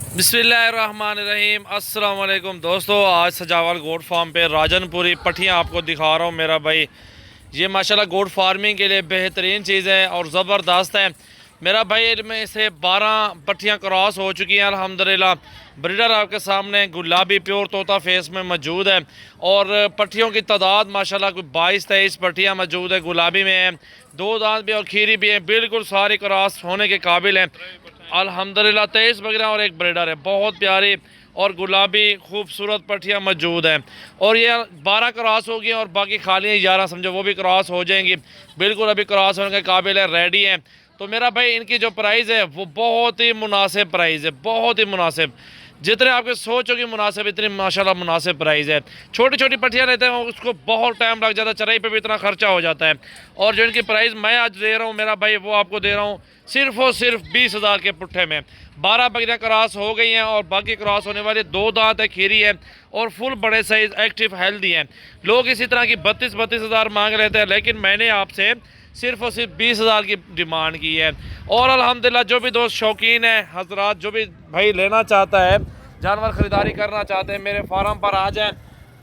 बिस्मिल्लाहिर्रहमानिर्रहीम। अस्सलाम वालेकुम दोस्तों, आज सजावल गोट फार्म पे राजनपुरी पट्टियाँ आपको दिखा रहा हूँ मेरा भाई। ये माशाल्लाह गोट फार्मिंग के लिए बेहतरीन चीज़ है और ज़बरदस्त है मेरा भाई। इनमें से 12 पट्टियाँ क्रॉस हो चुकी हैं अल्हम्दुलिल्लाह। ब्रीडर आपके सामने गुलाबी प्योर तोता फेस में मौजूद है और पट्टियों की तादाद माशाल्लाह कोई 22-23 पट्टियाँ मौजूद है। गुलाबी में है, 2 दांत भी और खीरी भी है, बिल्कुल सारी क्रॉस होने के काबिल हैं अल्हम्दुलिल्लाह। 23 बकरियाँ और एक ब्रीडर है, बहुत प्यारी और गुलाबी खूबसूरत पट्टियाँ मौजूद हैं। और ये 12 क्रॉस होगी और बाकी खाली 11 समझो वो भी क्रॉस हो जाएंगी, बिल्कुल अभी क्रॉस होने के काबिल है, रेडी है। तो मेरा भाई इनकी जो प्राइस है वो बहुत ही मुनासिब प्राइस है, बहुत ही मुनासिब। जितने आपके सोचोगे मुनासिब इतनी माशाल्लाह मुनासिब प्राइस है। छोटी छोटी पट्टियाँ लेते हैं उसको बहुत टाइम लग जाता है, चराई पे भी इतना खर्चा हो जाता है। और जो इनकी प्राइस मैं आज दे रहा हूँ मेरा भाई वो आपको दे रहा हूँ सिर्फ और सिर्फ 20,000 के पुट्ठे में। 12 बकरियाँ क्रॉस हो गई हैं और बाकी क्रॉस होने वाली 2 दांत है, खीरी है और फुल बड़े साइज एक्टिव हेल्दी हैं। लोग इसी तरह की 32-32 हज़ार मांग लेते हैं, लेकिन मैंने आपसे सिर्फ और सिर्फ 20,000 की डिमांड की है। और अल्हम्दुलिल्लाह जो भी दोस्त शौकीन है हजरात, जो भी भाई लेना चाहता है, जानवर ख़रीदारी करना चाहते हैं, मेरे फार्म पर आ जाएं।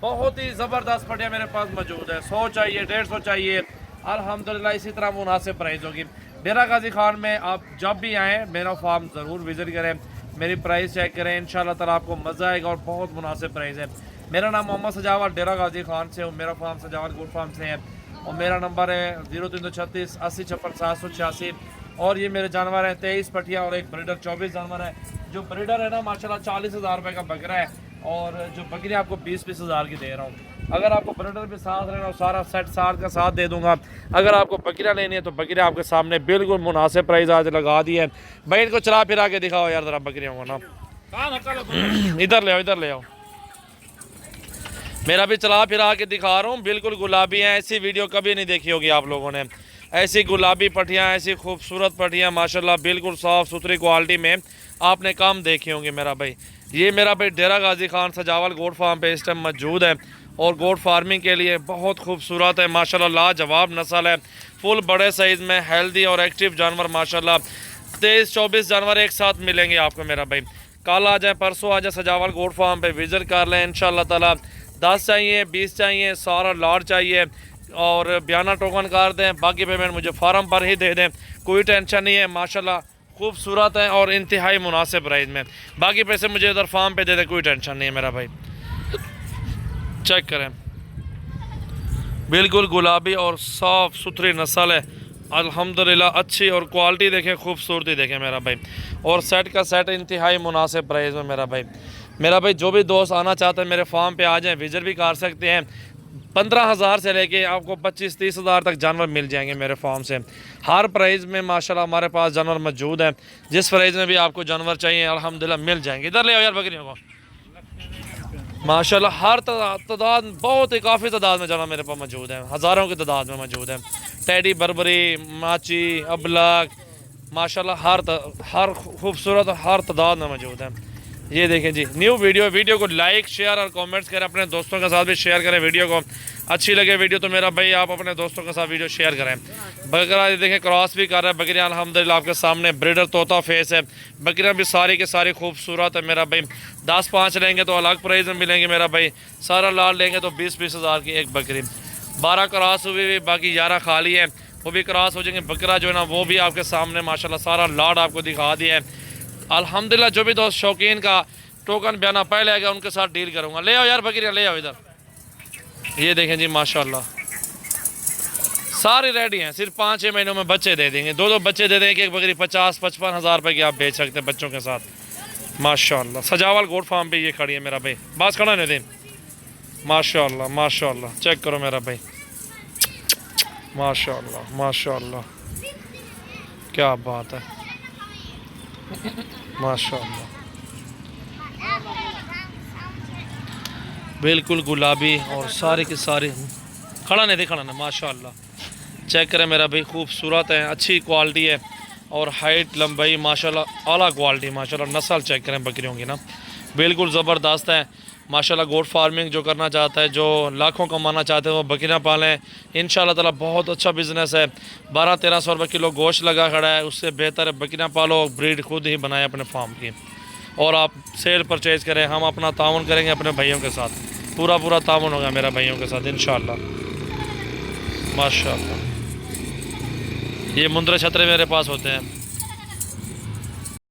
बहुत ही ज़बरदस्त पट्टियाँ मेरे पास मौजूद है। 100 चाहिए, 150 चाहिए, अल्हम्दुलिल्लाह इसी तरह मुनासिब प्राइस होगी। डेरा गाजी खान में आप जब भी आएँ मेरा फार्म ज़रूर विज़िट करें, मेरी प्राइस चेक करें, इंशाल्लाह ताला आपको मज़ा आएगा और बहुत मुनासिब प्राइस है। मेरा नाम मोहम्मद सजावल डेरा गाजी खान से हूँ, मेरा फार्म सजावल गुड फार्म से है और मेरा नंबर है 0336 80 56 786। और ये मेरे जानवर हैं 23 पट्टियाँ और एक ब्रीडर 24 जानवर है। जो ब्रीडर है ना माशाल्लाह 40,000 रुपये का बकरा है और जो बकरी आपको 20-20 हज़ार की दे रहा हूँ। अगर आपको ब्रीडर भी साथ रहना और सारा सेट साथ का साथ दे दूंगा। अगर आपको बकरियाँ लेनी है तो बकरियाँ आपके सामने बिल्कुल मुनासिब प्राइस आज लगा दी है। भाई इनको चला फिरा के दिखाओ यार ज़रा बकरियों को ना। इधर ले आओ, इधर ले आओ, मेरा भी चला फिरा के दिखा रहा हूँ। बिल्कुल गुलाबी हैं, ऐसी वीडियो कभी नहीं देखी होगी आप लोगों ने। ऐसी गुलाबी पट्टियाँ, ऐसी खूबसूरत पट्टियाँ माशाल्लाह बिल्कुल साफ़ सुथरी क्वालिटी में आपने कम देखी होंगी मेरा भाई। ये मेरा भाई डेरा गाजी खान सजावल गोट फार्म पे इस टाइम मौजूद है और गोट फार्मिंग के लिए बहुत खूबसूरत है माशाल्लाह, लाजवाब नस्ल है, फुल बड़े साइज़ में हेल्दी और एक्टिव जानवर माशाल्लाह। 23-24 जानवर एक साथ मिलेंगे आपको मेरा भाई। कल आ जाए, परसों आ जाए, सजावल गोट फार्म पे विज़िट कर लें इंशाल्लाह ताला। 10 चाहिए, 20 चाहिए, सारा लॉट चाहिए और बयाना टोकन कर दें, बाकी पेमेंट मुझे फार्म पर ही दे दें, कोई टेंशन नहीं है। माशाल्लाह खूबसूरत है और इंतहाई मुनासिब प्राइस में, बाकी पैसे मुझे इधर फार्म पे दे दें, कोई टेंशन नहीं है मेरा भाई। चेक करें, बिल्कुल गुलाबी और साफ़ सुथरी नस्ल है अल्हम्दुलिल्लाह। अच्छी और क्वालिटी देखें, खूबसूरती देखें मेरा भाई। और सेट का सेट इंतहाई मुनासिब प्राइस में मेरा भाई। मेरा भाई जो भी दोस्त आना चाहते हैं मेरे फार्म पे आ जाएं, विजिट भी कर सकते हैं। 15,000 से लेके आपको 25-30 हज़ार तक जानवर मिल जाएंगे मेरे फार्म से। हर प्राइस में माशाल्लाह हमारे पास जानवर मौजूद हैं, जिस प्राइस में भी आपको जानवर चाहिए अल्हम्दुलिल्लाह मिल जाएंगे। इधर ले आओ यार बकरियों को। माशाल्लाह हर तादाद बहुत ही काफ़ी तादाद में जानवर मेरे पास मौजूद है, हज़ारों की तादाद में मौजूद है। टेडी, बर्बरी, माची, अबलग माशाल्लाह हर खूबसूरत हर तादाद में मौजूद है। ये देखें जी, न्यू वीडियो को लाइक शेयर और कमेंट्स करें, अपने दोस्तों के साथ भी शेयर करें। वीडियो को अच्छी लगे वीडियो तो मेरा भाई आप अपने दोस्तों के साथ वीडियो शेयर करें। बकरा ये देखें क्रॉस भी कर रहा है, बकरियाँ अल्हम्दुलिल्लाह आपके सामने, ब्रीडर तोता फेस है, बकरियाँ भी सारी की सारी खूबसूरत है मेरा भाई। 10-5 लेंगे तो अलग प्राइस में मिलेंगे मेरा भाई, सारा लाल लेंगे तो 20-20 हज़ार की एक बकरी। 12 क्रॉस हुई हुई, बाकी 11 खाली है, वो भी क्रॉस हो जाएंगे। बकरा जो है ना वो भी आपके सामने माशाल्लाह सारा लाड आपको दिखा दिया है अल्हम्दुलिल्लाह। जो भी दोस्त शौकीन का टोकन बयाना पहले आएगा उनके साथ डील करूँगा। ले आओ यार बकरियाँ, ले आओ इधर। ये देखें जी माशाल्लाह सारे रेडी हैं, सिर्फ 5-6 महीनों में बच्चे दे देंगे। 2-2 बच्चे दे देंगे, एक बकरी 50-55 हज़ार रुपये की आप बेच सकते हैं बच्चों के साथ माशाल्लाह। सजावल गोट फार्म पे ये खड़ी है मेरा भाई, बस खड़ा नहीं दे माशाल्लाह माशाल्लाह। चेक करो मेरा भाई, माशाल्लाह माशाल्लाह, क्या बात है माशाल्लाह। बिल्कुल गुलाबी और सारी की सारी खड़ा नहीं दिखाना ना माशाल्लाह। चेक करें मेरा भाई, खूबसूरत है, अच्छी क्वालिटी है और हाइट लंबाई माशाल्लाह आला क्वालिटी माशाल्लाह। नस्ल चेक करें बकरियों की ना, बिल्कुल ज़बरदस्त है माशाल्लाह। गोट फार्मिंग जो करना चाहता है, जो लाखों कमाना चाहते हैं वो बकरियाँ पालें इंशाल्लाह ताला, बहुत अच्छा बिज़नेस है। 1200-1300 रुपये किलो गोश्त लगा खड़ा है, उससे बेहतर है बकरियाँ पालो, ब्रीड खुद ही बनाए अपने फार्म की। और आप सेल परचेज़ करें। हम अपना ताउन करेंगे अपने भाइयों के साथ, पूरा ताउन होगा मेरा भाइयों के साथ इंशाल्लाह। माशाल्लाह। ये मुंदर छतरे मेरे पास होते हैं।